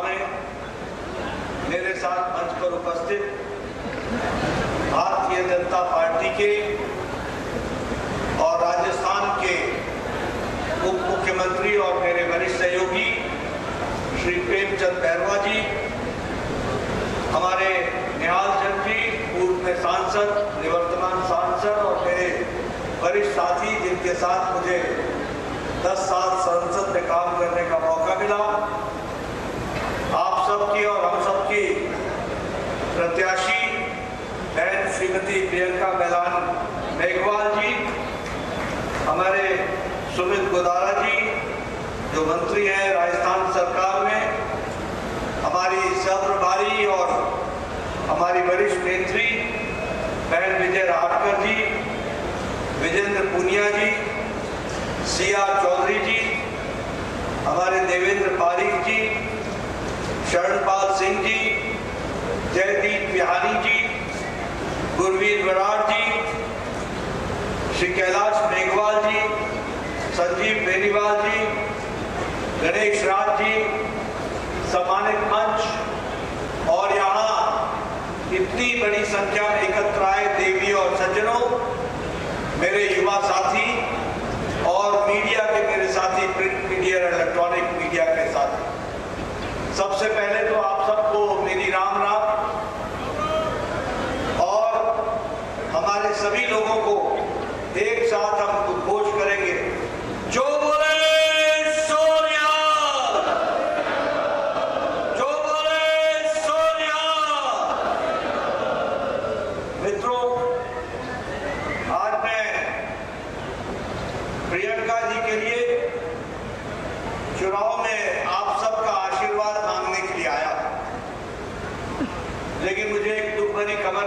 सभा में मेरे साथ मंच पर उपस्थित भारतीय जनता पार्टी के और राजस्थान के उप मुख्यमंत्री और मेरे वरिष्ठ सहयोगी श्री प्रेमचंद बैरवा जी, हमारे निहाल चंद जी, पूर्व में सांसद, निवर्तमान सांसद, और मेरे वरिष्ठ साथी जिनके साथ मुझे 10 साल संसद में काम करने का मौका मिला, आप सबकी और हम सबकी प्रत्याशी बहन श्रीमती प्रियंका बेलान मेघवाल जी, हमारे सुमित गोदारा जी जो मंत्री हैं राजस्थान सरकार में, हमारी सहप्रभारी और हमारी वरिष्ठ नेत्री बहन विजय राहटकर जी, विजेंद्र पुनिया जी, सीआर चौधरी जी, हमारे देवेंद्र पारीक जी, शरणपाल सिंह जी, जयदीप बिहारी जी, गुरवीर बराड़ जी, श्री कैलाश मेघवाल जी, संजीव बेनीवाल जी, गणेश राज जी, सम्मानित मंच और यहाँ इतनी बड़ी संख्या में एकत्र आए देवी और सज्जनों, मेरे युवा साथी और मीडिया के मेरे साथी, प्रिंट मीडिया और इलेक्ट्रॉनिक मीडिया के साथी, सबसे पहले तो आप सबको मेरी राम राम और हमारे सभी लोगों को एक साथ हम उद्घोष करेंगे, जो बोले सोनिया, जो बोले सोनिया। मित्रों, आज मैं प्रियंका जी के लिए चुनाव में आप सबका आशीर्वाद मांगने के लिए आया, लेकिन मुझे एक दुख भरी खबर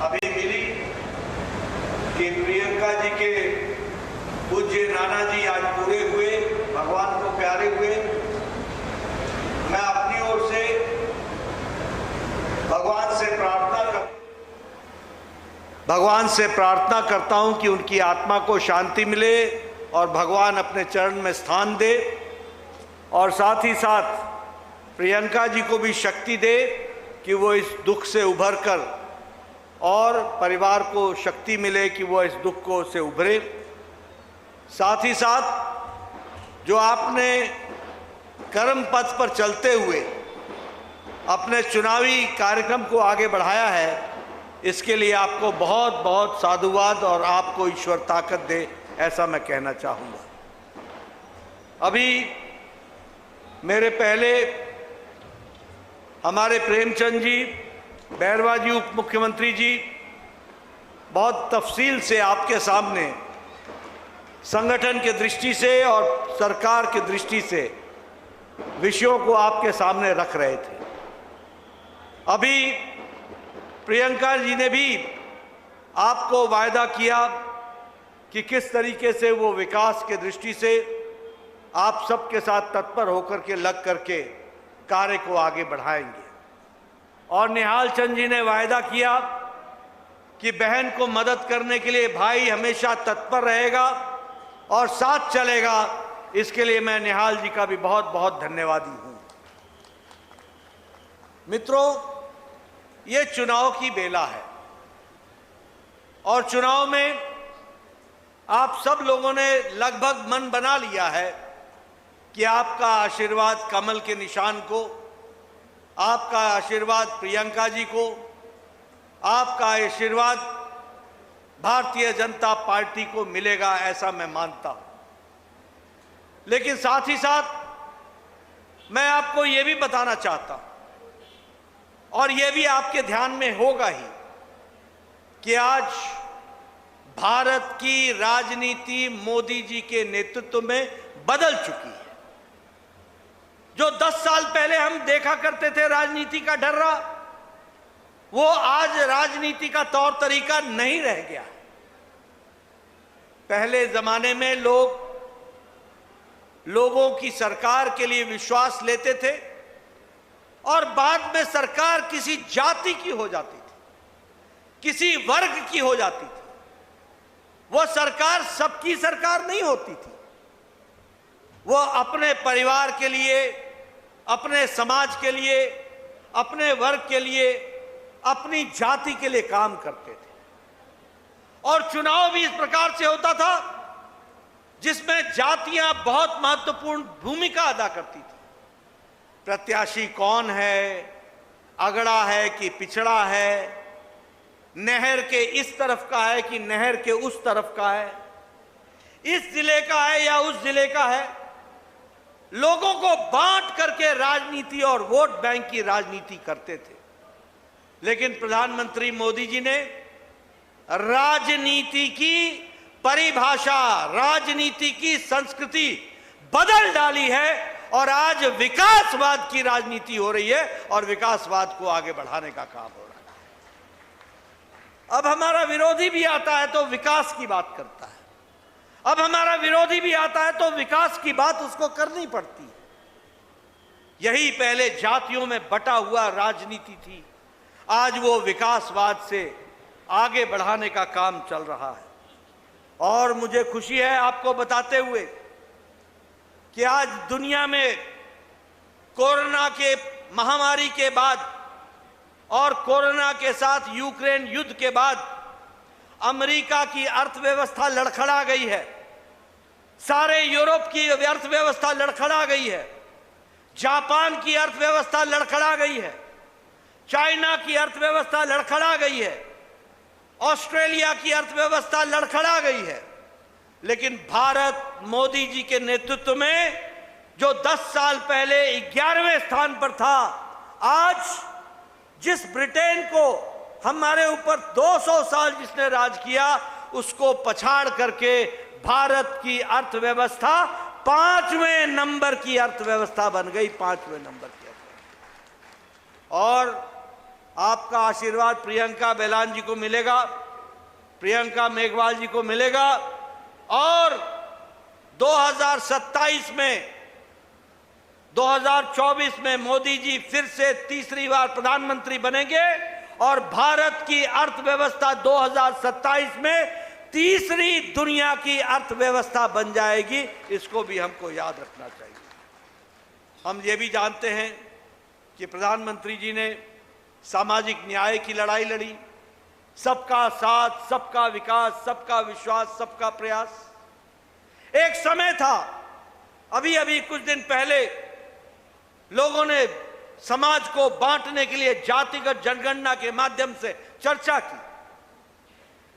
अभी मिली कि प्रियंका जी के पूज्य नाना जी आज पूरे हुए, भगवान को प्यारे हुए। मैं अपनी ओर से भगवान से प्रार्थना करता हूं कि उनकी आत्मा को शांति मिले और भगवान अपने चरण में स्थान दे, और साथ ही साथ प्रियंका जी को भी शक्ति दे कि वो इस दुख से उभर कर, और परिवार को शक्ति मिले कि वो इस दुख को से उभरे। साथ ही साथ जो आपने कर्म पथ पर चलते हुए अपने चुनावी कार्यक्रम को आगे बढ़ाया है, इसके लिए आपको बहुत बहुत साधुवाद और आपको ईश्वर ताकत दे, ऐसा मैं कहना चाहूँगा। अभी मेरे पहले हमारे प्रेमचंद जी, बैरवा जी, उप मुख्यमंत्री जी बहुत तफसील से आपके सामने संगठन की दृष्टि से और सरकार की दृष्टि से विषयों को आपके सामने रख रहे थे। अभी प्रियंका जी ने भी आपको वायदा किया कि किस तरीके से वो विकास के दृष्टि से आप सबके साथ तत्पर होकर के लग करके कार्य को आगे बढ़ाएंगे। और निहाल चंद जी ने वायदा किया कि बहन को मदद करने के लिए भाई हमेशा तत्पर रहेगा और साथ चलेगा। इसके लिए मैं निहाल जी का भी बहुत बहुत धन्यवादी हूं। मित्रों, ये चुनाव की बेला है और चुनाव में आप सब लोगों ने लगभग मन बना लिया है कि आपका आशीर्वाद कमल के निशान को, आपका आशीर्वाद प्रियंका जी को, आपका आशीर्वाद भारतीय जनता पार्टी को मिलेगा, ऐसा मैं मानता हूं। लेकिन साथ ही साथ मैं आपको यह भी बताना चाहता हूं, और यह भी आपके ध्यान में होगा ही, कि आज भारत की राजनीति मोदी जी के नेतृत्व में बदल चुकी है। जो 10 साल पहले हम देखा करते थे राजनीति का ढर्रा, वो आज राजनीति का तौर तरीका नहीं रह गया। पहले जमाने में लोगों की सरकार के लिए विश्वास लेते थे और बाद में सरकार किसी जाति की हो जाती थी, किसी वर्ग की हो जाती थी। वो सरकार सबकी सरकार नहीं होती थी। वो अपने परिवार के लिए, अपने समाज के लिए, अपने वर्ग के लिए, अपनी जाति के लिए काम करते थे। और चुनाव भी इस प्रकार से होता था जिसमें जातियां बहुत महत्वपूर्ण भूमिका अदा करती थी। प्रत्याशी कौन है, अगड़ा है कि पिछड़ा है, नहर के इस तरफ का है कि नहर के उस तरफ का है, इस जिले का है या उस जिले का है, लोगों को बांट करके राजनीति और वोट बैंक की राजनीति करते थे। लेकिन प्रधानमंत्री मोदी जी ने राजनीति की परिभाषा, राजनीति की संस्कृति बदल डाली है और आज विकासवाद की राजनीति हो रही है और विकासवाद को आगे बढ़ाने का काम हो रहा है। अब हमारा विरोधी भी आता है तो विकास की बात करता है, अब हमारा विरोधी भी आता है तो विकास की बात उसको करनी पड़ती है। यही पहले जातियों में बटा हुआ राजनीति थी, आज वो विकासवाद से आगे बढ़ाने का काम चल रहा है। और मुझे खुशी है आपको बताते हुए कि आज दुनिया में कोरोना के महामारी के बाद और कोरोना के साथ यूक्रेन युद्ध के बाद अमेरिका की अर्थव्यवस्था लड़खड़ा गई है, सारे यूरोप की अर्थव्यवस्था लड़खड़ा गई है, जापान की अर्थव्यवस्था लड़खड़ा गई है, चाइना की अर्थव्यवस्था लड़खड़ा गई है, ऑस्ट्रेलिया की अर्थव्यवस्था लड़खड़ा गई है। लेकिन भारत मोदी जी के नेतृत्व में जो 10 साल पहले 11वें स्थान पर था, आज जिस ब्रिटेन को हमारे ऊपर 200 साल जिसने राज किया उसको पछाड़ करके भारत की अर्थव्यवस्था 5वें नंबर की अर्थव्यवस्था बन गई, 5वें नंबर की अर्थव्यवस्था। और आपका आशीर्वाद प्रियंका बेलान जी को मिलेगा, प्रियंका मेघवाल जी को मिलेगा और 2027 में 2024 में मोदी जी फिर से तीसरी बार प्रधानमंत्री बनेंगे और भारत की अर्थव्यवस्था 2027 में तीसरी दुनिया की अर्थव्यवस्था बन जाएगी। इसको भी हमको याद रखना चाहिए। हम ये भी जानते हैं कि प्रधानमंत्री जी ने सामाजिक न्याय की लड़ाई लड़ी, सबका साथ, सबका विकास, सबका विश्वास, सबका प्रयास। एक समय था, अभी अभी कुछ दिन पहले लोगों ने समाज को बांटने के लिए जातिगत जनगणना के माध्यम से चर्चा की।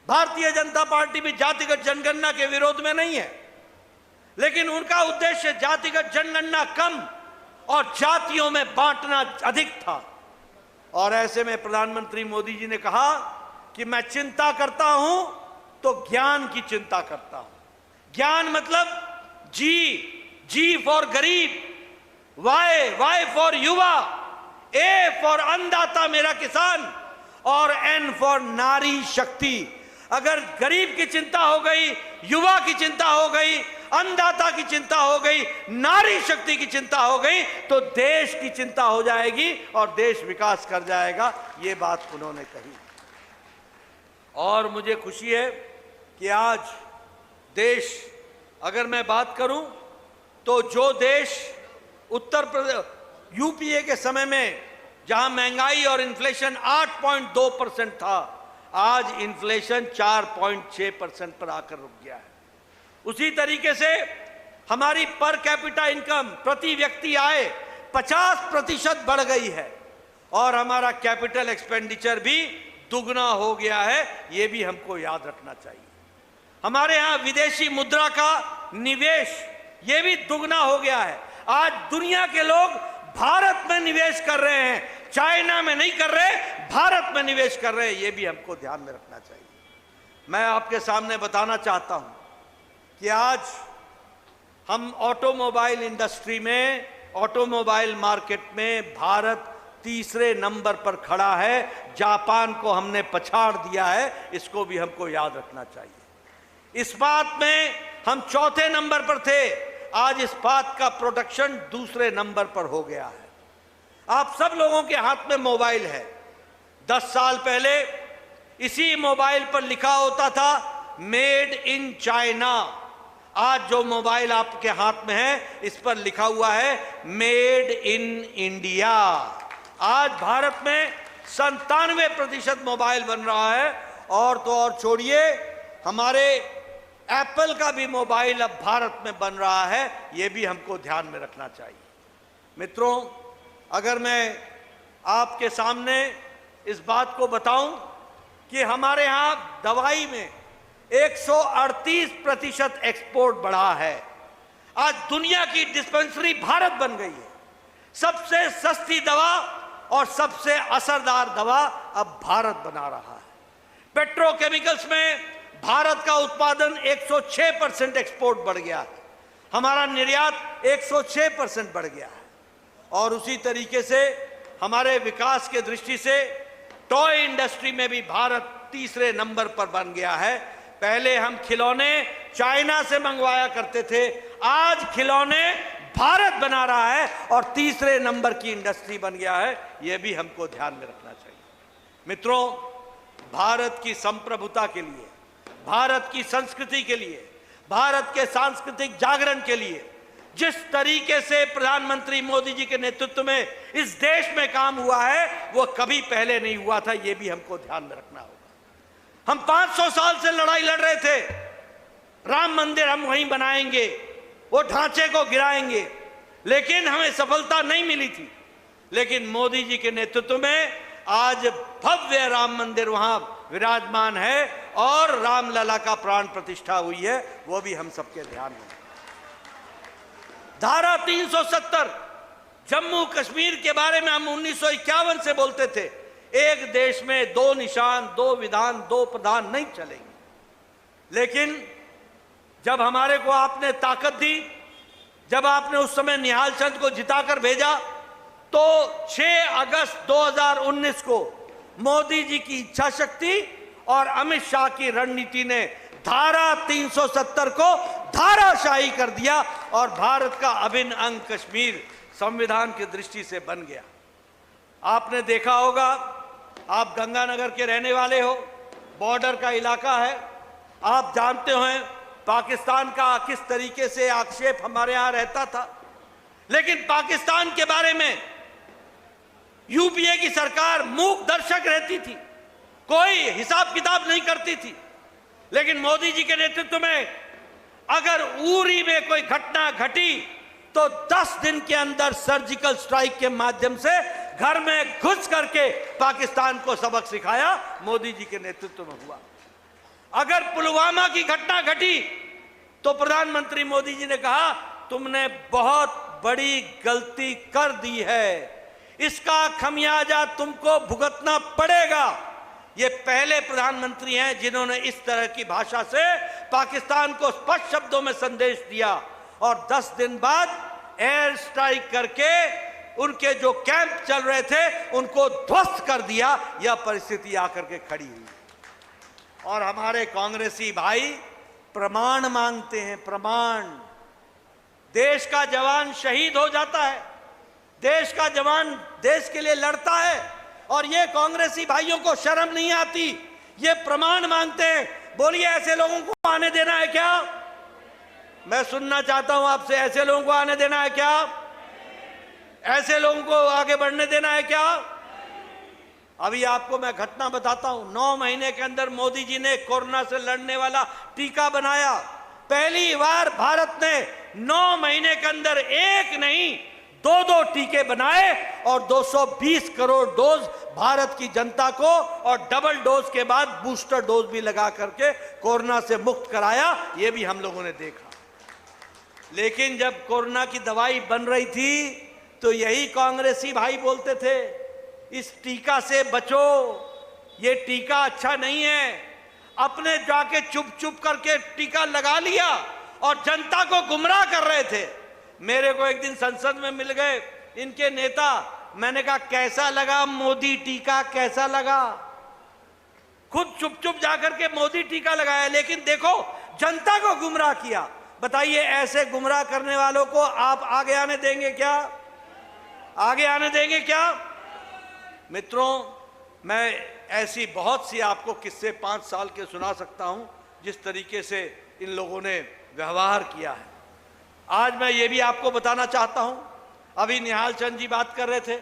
भारतीय जनता पार्टी भी जातिगत जनगणना के विरोध में नहीं है, लेकिन उनका उद्देश्य जातिगत जनगणना कम और जातियों में बांटना अधिक था। और ऐसे में प्रधानमंत्री मोदी जी ने कहा कि मैं चिंता करता हूं तो ज्ञान की चिंता करता हूं। ज्ञान मतलब जी फॉर गरीब, वाई फॉर युवा, ए फॉर अन्नदाता मेरा किसान और एन फॉर नारी शक्ति। अगर गरीब की चिंता हो गई, युवा की चिंता हो गई, अन्नदाता की चिंता हो गई, नारी शक्ति की चिंता हो गई तो देश की चिंता हो जाएगी और देश विकास कर जाएगा। ये बात उन्होंने कही। और मुझे खुशी है कि आज देश, अगर मैं बात करूं तो जो देश उत्तर प्रदेश यूपीए के समय में जहां महंगाई और इन्फ्लेशन 8.2% था, आज इन्फ्लेशन 4.6% पर आकर रुक गया है। उसी तरीके से हमारी पर कैपिटा इनकम, प्रति व्यक्ति आय 50% बढ़ गई है और हमारा कैपिटल एक्सपेंडिचर भी दुगना हो गया है। ये भी हमको याद रखना चाहिए। हमारे यहां विदेशी मुद्रा का निवेश ये भी दुगना हो गया है। आज दुनिया के लोग भारत में निवेश कर रहे हैं, चाइना में नहीं कर रहे, भारत में निवेश कर रहे हैं। ये भी हमको ध्यान में रखना चाहिए। मैं आपके सामने बताना चाहता हूं कि आज हम ऑटोमोबाइल इंडस्ट्री में, ऑटोमोबाइल मार्केट में भारत तीसरे नंबर पर खड़ा है। जापान को हमने पछाड़ दिया है, इसको भी हमको याद रखना चाहिए। इस्पात में हम चौथे नंबर पर थे, आज इस्पात का प्रोडक्शन दूसरे नंबर पर हो गया है। आप सब लोगों के हाथ में मोबाइल है। 10 साल पहले इसी मोबाइल पर लिखा होता था मेड इन चाइना। आज जो मोबाइल आपके हाथ में है इस पर लिखा हुआ है मेड इन इंडिया। आज भारत में 97% मोबाइल बन रहा है, और तो और छोड़िए, हमारे एप्पल का भी मोबाइल अब भारत में बन रहा है। यह भी हमको ध्यान में रखना चाहिए। मित्रों, अगर मैं आपके सामने इस बात को बताऊं कि हमारे यहां दवाई में 138% एक्सपोर्ट बढ़ा है। आज दुनिया की डिस्पेंसरी भारत बन गई है। सबसे सस्ती दवा और सबसे असरदार दवा अब भारत बना रहा है। पेट्रोकेमिकल्स में भारत का उत्पादन 106% एक्सपोर्ट बढ़ गया है। हमारा निर्यात 106% बढ़ गया है। और उसी तरीके से हमारे विकास के दृष्टि से टॉय इंडस्ट्री में भी भारत तीसरे नंबर पर बन गया है। पहले हम खिलौने चाइना से मंगवाया करते थे, आज खिलौने भारत बना रहा है और तीसरे नंबर की इंडस्ट्री बन गया है। यह भी हमको ध्यान में रखना चाहिए। मित्रों, भारत की संप्रभुता के लिए, भारत की संस्कृति के लिए, भारत के सांस्कृतिक जागरण के लिए जिस तरीके से प्रधानमंत्री मोदी जी के नेतृत्व में इस देश में काम हुआ है वो कभी पहले नहीं हुआ था। यह भी हमको ध्यान में रखना होगा। हम 500 साल से लड़ाई लड़ रहे थे, राम मंदिर हम वहीं बनाएंगे, वो ढांचे को गिराएंगे, लेकिन हमें सफलता नहीं मिली थी। लेकिन मोदी जी के नेतृत्व में आज भव्य राम मंदिर वहां विराजमान है और रामलला का प्राण प्रतिष्ठा हुई है। वो भी हम सबके ध्यान में। धारा 370 जम्मू कश्मीर के बारे में हम 1951 से बोलते थे, एक देश में दो निशान, दो विधान, दो प्रधान नहीं चलेंगे। लेकिन जब हमारे को आपने ताकत दी, जब आपने उस समय निहाल चंद को जिताकर भेजा, तो 6 अगस्त 2019 को मोदी जी की इच्छा शक्ति और अमित शाह की रणनीति ने धारा 370 को धाराशाही कर दिया और भारत का अभिन्न अंग कश्मीर संविधान की दृष्टि से बन गया। आपने देखा होगा, आप गंगानगर के रहने वाले हो, बॉर्डर का इलाका है, आप जानते हो पाकिस्तान का किस तरीके से आक्षेप हमारे यहां रहता था। लेकिन पाकिस्तान के बारे में यूपीए की सरकार मूक दर्शक रहती थी, कोई हिसाब किताब नहीं करती थी। लेकिन मोदी जी के नेतृत्व में अगर उरी में कोई घटना घटी तो 10 दिन के अंदर सर्जिकल स्ट्राइक के माध्यम से घर में घुस करके पाकिस्तान को सबक सिखाया, मोदी जी के नेतृत्व में हुआ। अगर पुलवामा की घटना घटी तो प्रधानमंत्री मोदी जी ने कहा, तुमने बहुत बड़ी गलती कर दी है, इसका खमियाजा तुमको भुगतना पड़ेगा। ये पहले प्रधानमंत्री हैं जिन्होंने इस तरह की भाषा से पाकिस्तान को स्पष्ट शब्दों में संदेश दिया और 10 दिन बाद एयर स्ट्राइक करके उनके जो कैंप चल रहे थे उनको ध्वस्त कर दिया। यह परिस्थिति आकर के खड़ी हुई और हमारे कांग्रेसी भाई प्रमाण मांगते हैं, प्रमाण। देश का जवान शहीद हो जाता है, देश का जवान देश के लिए लड़ता है और ये कांग्रेसी भाइयों को शर्म नहीं आती, ये प्रमाण मांगते हैं। बोलिए, ऐसे लोगों को आने देना है क्या? मैं सुनना चाहता हूं आपसे, ऐसे लोगों को आने देना है क्या? ऐसे लोगों को आगे बढ़ने देना है क्या? अभी आपको मैं घटना बताता हूं। 9 महीने के अंदर मोदी जी ने कोरोना से लड़ने वाला टीका बनाया। पहली बार भारत ने 9 महीने के अंदर एक नहीं 2 टीके बनाए और 220 करोड़ डोज भारत की जनता को और डबल डोज के बाद बूस्टर डोज भी लगा करके कोरोना से मुक्त कराया। ये भी हम लोगों ने देखा। लेकिन जब कोरोना की दवाई बन रही थी तो यही कांग्रेसी भाई बोलते थे, इस टीका से बचो, ये टीका अच्छा नहीं है। अपने जाके चुप चुप करके टीका लगा लिया और जनता को गुमराह कर रहे थे। मेरे को एक दिन संसद में मिल गए इनके नेता, मैंने कहा कैसा लगा मोदी टीका, कैसा लगा? खुद चुप चुप जाकर के मोदी टीका लगाया, लेकिन देखो जनता को गुमराह किया। बताइए, ऐसे गुमराह करने वालों को आप आगे आने देंगे क्या? आगे आने देंगे क्या? मित्रों, मैं ऐसी बहुत सी आपको किस्से 5 साल के सुना सकता हूं, जिस तरीके से इन लोगों ने व्यवहार किया है। आज मैं ये भी आपको बताना चाहता हूं, अभी निहाल चंद जी बात कर रहे थे,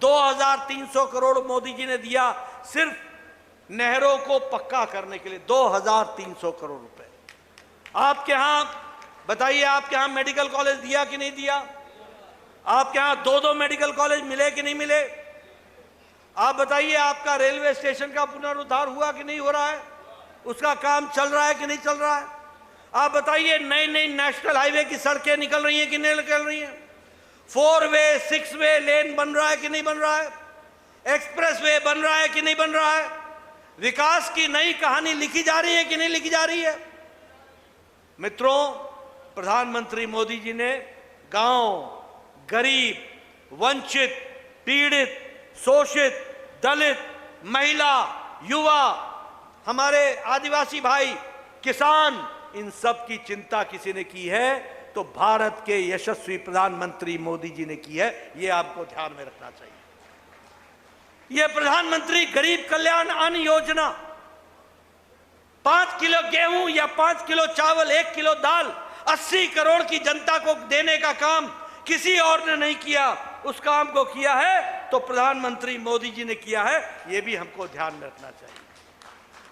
2300 करोड़ मोदी जी ने दिया सिर्फ नहरों को पक्का करने के लिए, 2300 करोड़ रुपए। आपके यहां बताइए, आपके यहां मेडिकल कॉलेज दिया कि नहीं दिया? आपके यहां 2-2 मेडिकल कॉलेज मिले कि नहीं मिले? आप बताइए, आपका रेलवे स्टेशन का पुनरुद्धार हुआ कि नहीं हो रहा है? उसका काम चल रहा है कि नहीं चल रहा है? आप बताइए, नई नई नेशनल हाईवे की सड़कें निकल रही हैं कि नहीं निकल रही हैं? 4 वे 6 वे लेन बन रहा है कि नहीं बन रहा है? एक्सप्रेस वे बन रहा है कि नहीं बन रहा है? विकास की नई कहानी लिखी जा रही है कि नहीं लिखी जा रही है? मित्रों, प्रधानमंत्री मोदी जी ने गांव, गरीब, वंचित, पीड़ित, शोषित, दलित, महिला, युवा, हमारे आदिवासी भाई, किसान, इन सब की चिंता किसी ने की है तो भारत के यशस्वी प्रधानमंत्री मोदी जी ने की है। यह आपको ध्यान में रखना चाहिए। यह प्रधानमंत्री गरीब कल्याण अन्न योजना, 5 किलो गेहूं या 5 किलो चावल, 1 किलो दाल 80 करोड़ की जनता को देने का काम किसी और ने नहीं किया। उस काम को किया है तो प्रधानमंत्री मोदी जी ने किया है। यह भी हमको ध्यान में रखना चाहिए।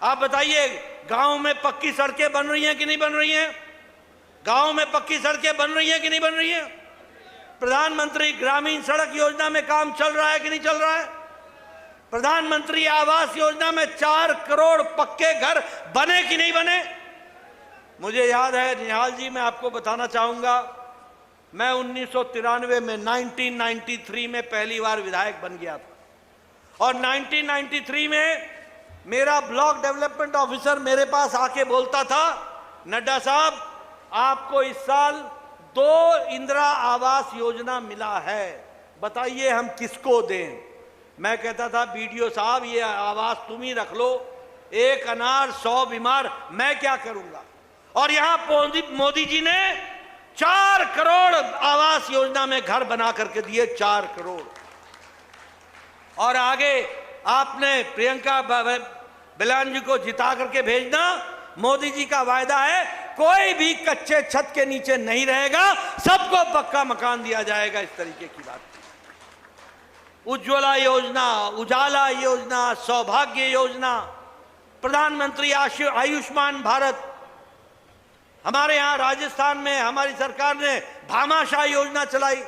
आप बताइए, गांव में पक्की सड़कें बन रही हैं कि नहीं बन रही हैं? गांव में पक्की सड़कें बन रही हैं कि नहीं बन रही हैं? प्रधानमंत्री ग्रामीण सड़क योजना में काम चल रहा है कि नहीं चल रहा है? प्रधानमंत्री आवास योजना में 4 करोड़ पक्के घर बने कि नहीं बने? मुझे याद है निहाल जी, मैं आपको बताना चाहूंगा, मैं 1993 में 1993 में पहली बार विधायक बन गया था और 1993 में मेरा ब्लॉक डेवलपमेंट ऑफिसर मेरे पास आके बोलता था, नड्डा साहब आपको इस साल 2 इंदिरा आवास योजना मिला है, बताइए हम किसको दें? मैं कहता था, बीडीओ साहब ये आवास तुम ही रख लो, 1 अनार 100 बीमार, मैं क्या करूंगा? और यहां मोदी जी ने 4 करोड़ आवास योजना में घर बना करके दिए, 4 करोड़। और आगे आपने प्रियंका बयान जी को जिता करके भेजना। मोदी जी का वायदा है, कोई भी कच्चे छत के नीचे नहीं रहेगा, सबको पक्का मकान दिया जाएगा। इस तरीके की बात, उज्ज्वला योजना, उजाला योजना, सौभाग्य योजना, प्रधानमंत्री आयुष्मान भारत, हमारे यहां राजस्थान में हमारी सरकार ने भामाशाह योजना चलाई।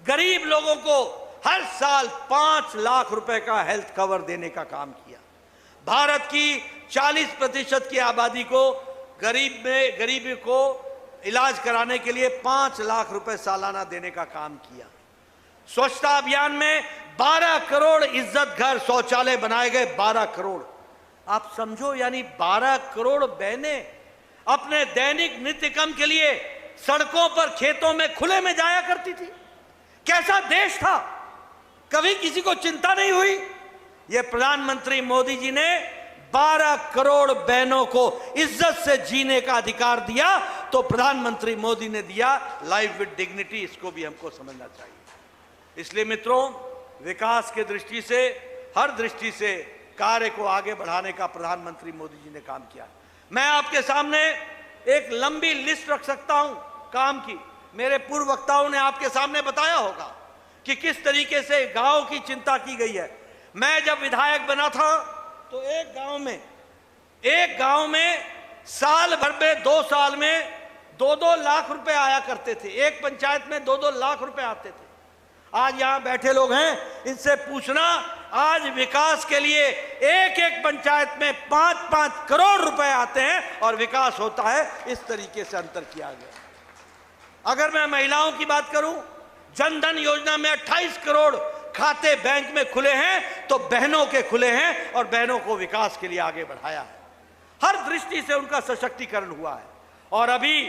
गरीब लोगों को हर साल 5 लाख रुपए का हेल्थ कवर देने का काम किया। भारत की 40% की आबादी को गरीबी को इलाज कराने के लिए 5 लाख रुपए सालाना देने का काम किया। स्वच्छता अभियान में 12 करोड़ इज्जत घर शौचालय बनाए गए, 12 करोड़। आप समझो, यानी 12 करोड़ बहनें अपने दैनिक नित्य कर्म के लिए सड़कों पर, खेतों में, खुले में जाया करती थी। कैसा देश था, कभी किसी को चिंता नहीं हुई। यह प्रधानमंत्री मोदी जी ने 12 करोड़ बहनों को इज्जत से जीने का अधिकार दिया, तो प्रधानमंत्री मोदी ने दिया लाइफ विद डिग्निटी। इसको भी हमको समझना चाहिए। इसलिए मित्रों, विकास के दृष्टि से, हर दृष्टि से कार्य को आगे बढ़ाने का प्रधानमंत्री मोदी जी ने काम किया। मैं आपके सामने एक लंबी लिस्ट रख सकता हूं काम की। मेरे पूर्व वक्ताओं ने आपके सामने बताया होगा कि किस तरीके से गांव की चिंता की गई है। मैं जब विधायक बना था तो एक गांव में साल भर में 2 साल में 2-2 लाख रुपए आया करते थे। एक पंचायत में 2-2 लाख रुपए आते थे। आज यहां बैठे लोग हैं, इनसे पूछना, आज विकास के लिए एक पंचायत में 5-5 करोड़ रुपए आते हैं और विकास होता है। इस तरीके से अंतर किया गया। अगर मैं महिलाओं की बात करूं, जनधन योजना में 28 करोड़ खाते बैंक में खुले हैं, तो बहनों के खुले हैं और बहनों को विकास के लिए आगे बढ़ाया है। हर दृष्टि से उनका सशक्तिकरण हुआ है। और अभी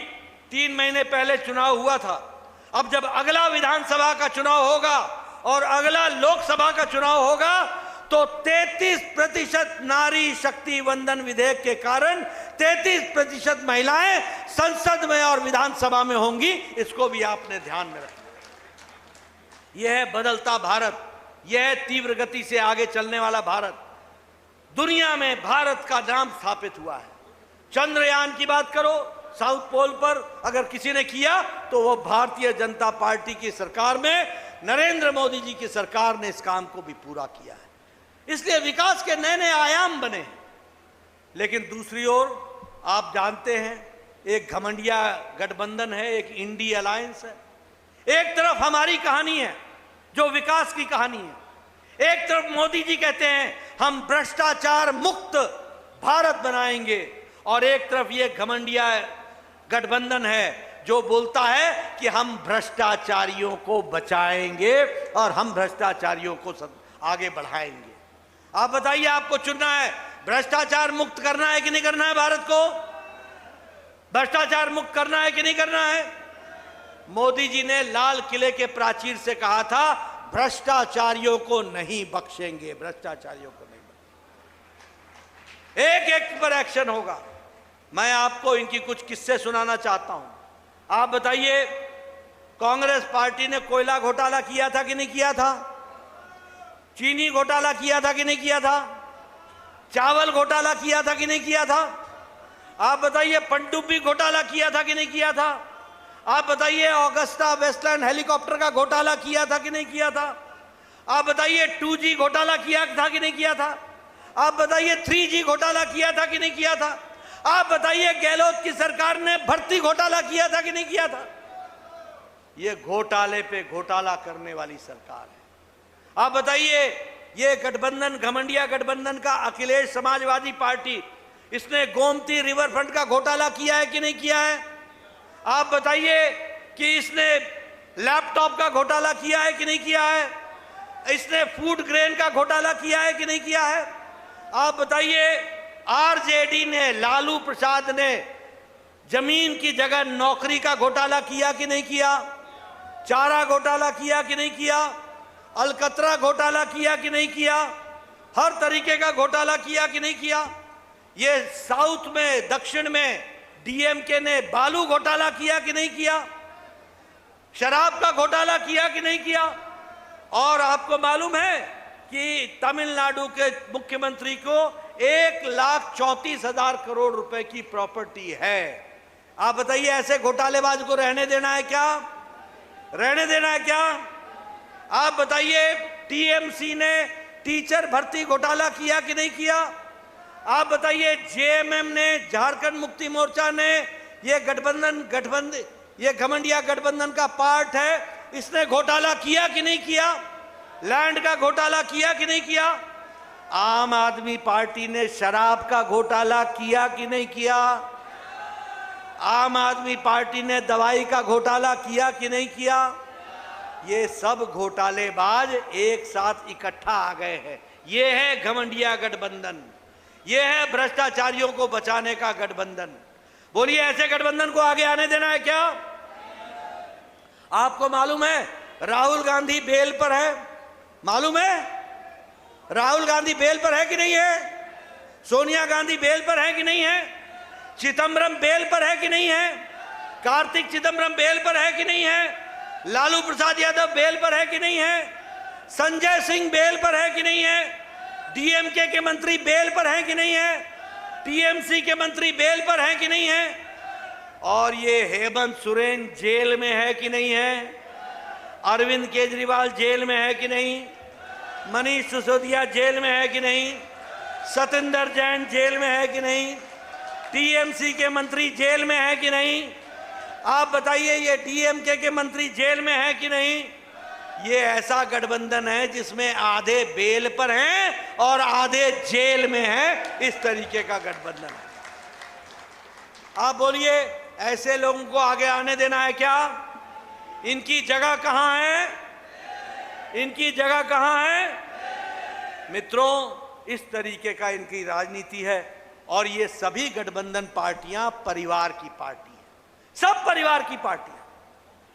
3 महीने पहले चुनाव हुआ था। अब जब अगला विधानसभा का चुनाव होगा और अगला लोकसभा का चुनाव होगा, तो 33% नारी शक्ति वंदन विधेयक के कारण 33% महिलाएं संसद में और विधानसभा में होंगी। इसको भी आपने ध्यान में रखना। यह है बदलता भारत, यह है तीव्र गति से आगे चलने वाला भारत। दुनिया में भारत का नाम स्थापित हुआ है। चंद्रयान की बात करो, साउथ पोल पर अगर किसी ने किया तो वो भारतीय जनता पार्टी की सरकार में नरेंद्र मोदी जी की सरकार ने इस काम को भी पूरा किया है। इसलिए विकास के नए नए आयाम बने हैं। लेकिन दूसरी ओर आप जानते हैं, एक घमंडिया गठबंधन है, एक इंडी अलायंस है। एक तरफ हमारी कहानी है जो विकास की कहानी है, एक तरफ मोदी जी कहते हैं हम भ्रष्टाचार मुक्त भारत बनाएंगे, और एक तरफ ये घमंडिया गठबंधन है जो बोलता है कि हम भ्रष्टाचारियों को बचाएंगे और हम भ्रष्टाचारियों को आगे बढ़ाएंगे। आप बताइए, आपको चुनना है भ्रष्टाचार मुक्त करना है कि नहीं करना है? भारत को भ्रष्टाचार मुक्त करना है कि नहीं करना है? मोदी जी ने लाल किले के प्राचीर से कहा था भ्रष्टाचारियों को नहीं बख्शेंगे, भ्रष्टाचारियों को नहीं बख्शेंगे। एक एक पर एक्शन होगा। मैं आपको इनकी कुछ किस्से सुनाना चाहता हूं। आप बताइए, कांग्रेस पार्टी ने कोयला घोटाला किया था कि नहीं किया था? चीनी घोटाला किया था कि नहीं किया था? चावल घोटाला किया था कि नहीं किया था? आप बताइए, पनडुब्बी घोटाला किया था कि नहीं किया था? आप बताइए, ऑगस्टा वेस्टलैंड हेलीकॉप्टर का घोटाला किया था कि नहीं किया था? आप बताइए, 2G घोटाला किया था कि नहीं किया था? आप बताइए, 3G घोटाला किया था कि नहीं किया था? आप बताइए, गहलोत की सरकार ने भर्ती घोटाला किया था कि नहीं किया था? ये घोटाले पे घोटाला करने वाली सरकार है। आप बताइए, ये गठबंधन, घमंडिया गठबंधन का अखिलेश समाजवादी पार्टी, इसने गोमती रिवर फ्रंट का घोटाला किया है कि नहीं किया है? आप बताइए कि इसने लैपटॉप का घोटाला किया है कि नहीं किया है? इसने फूड ग्रेन का घोटाला किया है कि नहीं किया है? आप बताइए, आरजेडी ने, लालू प्रसाद ने जमीन की जगह नौकरी का घोटाला किया कि नहीं किया? चारा घोटाला किया कि नहीं किया? अलकतरा घोटाला किया कि नहीं किया? हर तरीके का घोटाला किया कि नहीं किया? ये साउथ में, दक्षिण में डीएमके ने बालू घोटाला किया कि नहीं किया? शराब का घोटाला किया कि नहीं किया? और आपको मालूम है कि तमिलनाडु के मुख्यमंत्री को 1,34,000 करोड़ रुपए की प्रॉपर्टी है। आप बताइए, ऐसे घोटालेबाज को रहने देना है क्या? रहने देना है क्या? आप बताइए, टीएमसी ने टीचर भर्ती घोटाला किया कि नहीं किया? आप बताइए, जेएमएम ने, झारखंड मुक्ति मोर्चा ने, ये गठबंधन ये घमंडिया गठबंधन का पार्ट है, इसने घोटाला किया कि नहीं किया? लैंड का घोटाला किया कि नहीं किया? आम आदमी पार्टी ने शराब का घोटाला किया कि नहीं किया? आम आदमी पार्टी ने दवाई का घोटाला किया कि नहीं किया? ये सब घोटालेबाज एक साथ इकट्ठा आ गए हैं। ये है घमंडिया गठबंधन, ये है भ्रष्टाचारियों को बचाने का गठबंधन। बोलिए, ऐसे गठबंधन को आगे आने देना है क्या? आपको मालूम है राहुल गांधी बेल पर है? मालूम है राहुल गांधी बेल पर है कि नहीं है? सोनिया गांधी बेल पर है कि नहीं है? चिदंबरम बेल पर है कि नहीं है? कार्तिक चिदंबरम बेल पर है कि नहीं है? लालू प्रसाद यादव बेल पर है कि नहीं है? संजय सिंह बेल पर है कि नहीं है? डीएमके के मंत्री बेल पर हैं कि नहीं है? टीएमसी के मंत्री बेल पर हैं कि नहीं है? और ये हेमंत सोरेन जेल में है कि नहीं है? अरविंद केजरीवाल जेल में है कि नहीं? मनीष सिसोदिया जेल में है कि नहीं? सतेंद्र जैन जेल में है कि नहीं? टीएमसी के मंत्री जेल में है कि नहीं? आप बताइए, ये डीएमके के मंत्री जेल में है कि नहीं? ये ऐसा गठबंधन है जिसमें आधे बेल पर हैं और आधे जेल में हैं। इस तरीके का गठबंधन है। आप बोलिए, ऐसे लोगों को आगे आने देना है क्या? इनकी जगह कहां है? इनकी जगह कहां है? मित्रों, इस तरीके का इनकी राजनीति है। और ये सभी गठबंधन पार्टियां परिवार की पार्टी है, सब परिवार की पार्टियां,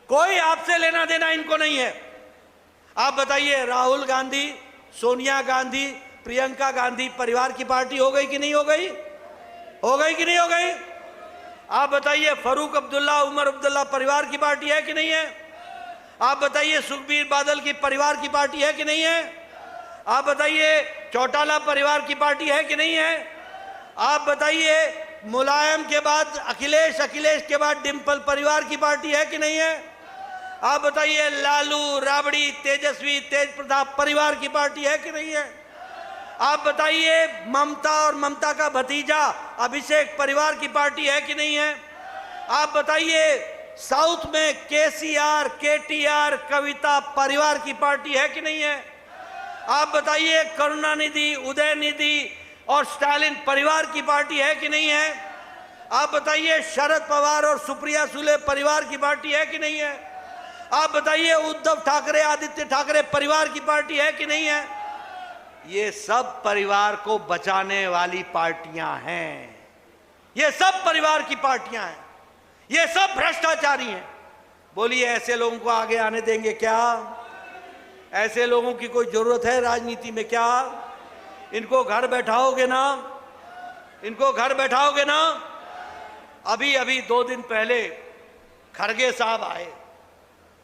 कोई आपसे लेना देना इनको नहीं है। आप बताइए, राहुल गांधी, सोनिया गांधी, प्रियंका गांधी परिवार की पार्टी हो गई कि नहीं हो गई? हो गई कि नहीं हो गई? आप बताइए, फारूक अब्दुल्ला, उमर अब्दुल्ला परिवार की पार्टी है कि नहीं है? आप बताइए, सुखबीर बादल की परिवार की पार्टी है कि नहीं है? आप बताइए, चौटाला परिवार की पार्टी है कि नहीं है? आप बताइए, मुलायम के बाद अखिलेश, अखिलेश के बाद डिंपल परिवार की पार्टी है कि नहीं है? आप बताइए, लालू, राबड़ी, तेजस्वी, तेज प्रताप परिवार की पार्टी है कि नहीं है? आप बताइए, ममता और ममता का भतीजा अभिषेक परिवार की पार्टी है कि नहीं है? आप बताइए, साउथ में केसीआर, केटीआर, कविता परिवार की पार्टी है कि नहीं है? आप बताइए, करुणानिधि, उदयनिधि और स्टालिन परिवार की पार्टी है कि नहीं है? आप बताइए, शरद पवार और सुप्रिया सुले परिवार की पार्टी है कि नहीं है? आप बताइए, उद्धव ठाकरे, आदित्य ठाकरे परिवार की पार्टी है कि नहीं है? ये सब परिवार को बचाने वाली पार्टियां हैं। ये सब परिवार की पार्टियां हैं। ये सब भ्रष्टाचारी हैं। बोलिए, ऐसे लोगों को आगे आने देंगे क्या? ऐसे लोगों की कोई जरूरत है राजनीति में क्या? इनको घर बैठाओगे ना? इनको घर बैठाओगे ना? अभी अभी 2 दिन पहले खड़गे साहब आए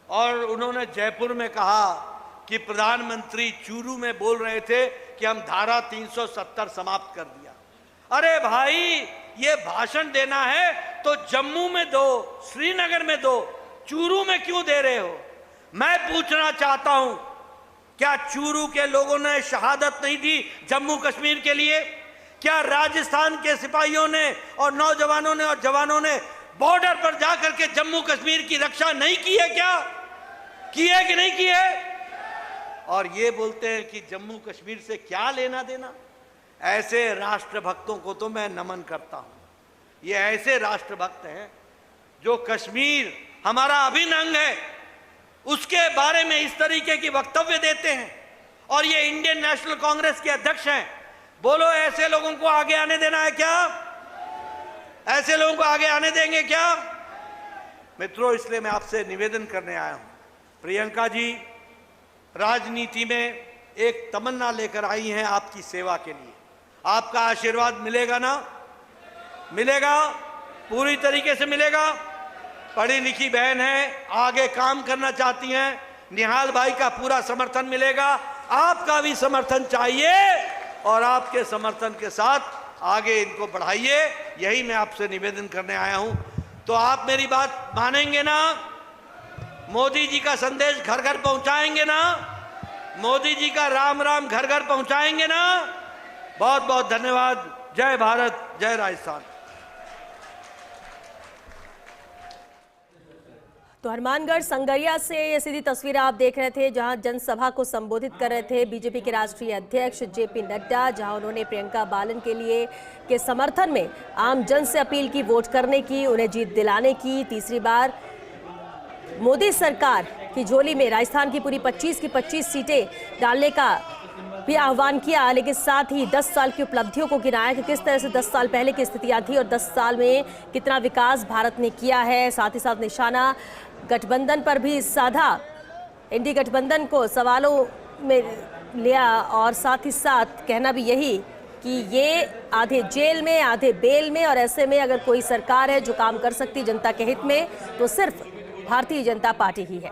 और उन्होंने जयपुर में कहा कि प्रधानमंत्री चूरू में बोल रहे थे कि हम धारा 370 समाप्त कर दिया। अरे भाई, ये भाषण देना है तो जम्मू में दो, श्रीनगर में दो, चूरू में क्यों दे रहे हो? मैं पूछना चाहता हूं, क्या चूरू के लोगों ने शहादत नहीं दी जम्मू कश्मीर के लिए? क्या राजस्थान के सिपाहियों ने और नौजवानों ने और जवानों ने बॉर्डर पर जाकर के जम्मू कश्मीर की रक्षा नहीं की है? क्या की है कि नहीं की है? और ये बोलते हैं कि जम्मू कश्मीर से क्या लेना देना। ऐसे राष्ट्रभक्तों को तो मैं नमन करता हूं। ये ऐसे राष्ट्रभक्त हैं जो कश्मीर हमारा अभिन्न अंग है उसके बारे में इस तरीके की वक्तव्य देते हैं, और ये इंडियन नेशनल कांग्रेस के अध्यक्ष हैं। बोलो, ऐसे लोगों को आगे आने देना है क्या? ऐसे लोगों को आगे आने देंगे क्या? मित्रों, इसलिए मैं आपसे निवेदन करने आया हूं। प्रियंका जी राजनीति में एक तमन्ना लेकर आई हैं आपकी सेवा के लिए। आपका आशीर्वाद मिलेगा ना? मिलेगा, पूरी तरीके से मिलेगा। पढ़ी लिखी बहन है, आगे काम करना चाहती हैं, निहाल भाई का पूरा समर्थन मिलेगा। आपका भी समर्थन चाहिए और आपके समर्थन के साथ आगे इनको बढ़ाइए। यही मैं आपसे निवेदन करने आया हूं। तो आप मेरी बात मानेंगे ना? मोदी जी का संदेश घर घर पहुंचाएंगे ना? मोदी जी का राम राम घर घर पहुंचाएंगे ना? बहुत बहुत धन्यवाद। जय भारत, जय राजस्थान। तो हनुमानगढ़ संगरिया से ये सीधी तस्वीरें आप देख रहे थे, जहां जनसभा को संबोधित कर रहे थे बीजेपी के राष्ट्रीय अध्यक्ष जेपी नड्डा, जहां उन्होंने प्रियंका बालन के समर्थन में आम जन से अपील की वोट करने की, उन्हें जीत दिलाने की। तीसरी बार मोदी सरकार की झोली में राजस्थान की पूरी 25 की 25 सीटें डालने का भी आह्वान किया, लेकिन साथ ही 10 साल की उपलब्धियों को गिनाया कि किस तरह से 10 साल पहले की स्थितियां थी और 10 साल में कितना विकास भारत ने किया है। साथ ही साथ निशाना गठबंधन पर भी साधा, इंडी गठबंधन को सवालों में लिया, और साथ ही साथ कहना भी यही कि ये आधे जेल में आधे बेल में, और ऐसे में अगर कोई सरकार है जो काम कर सकती जनता के हित में तो सिर्फ भारतीय जनता पार्टी ही है।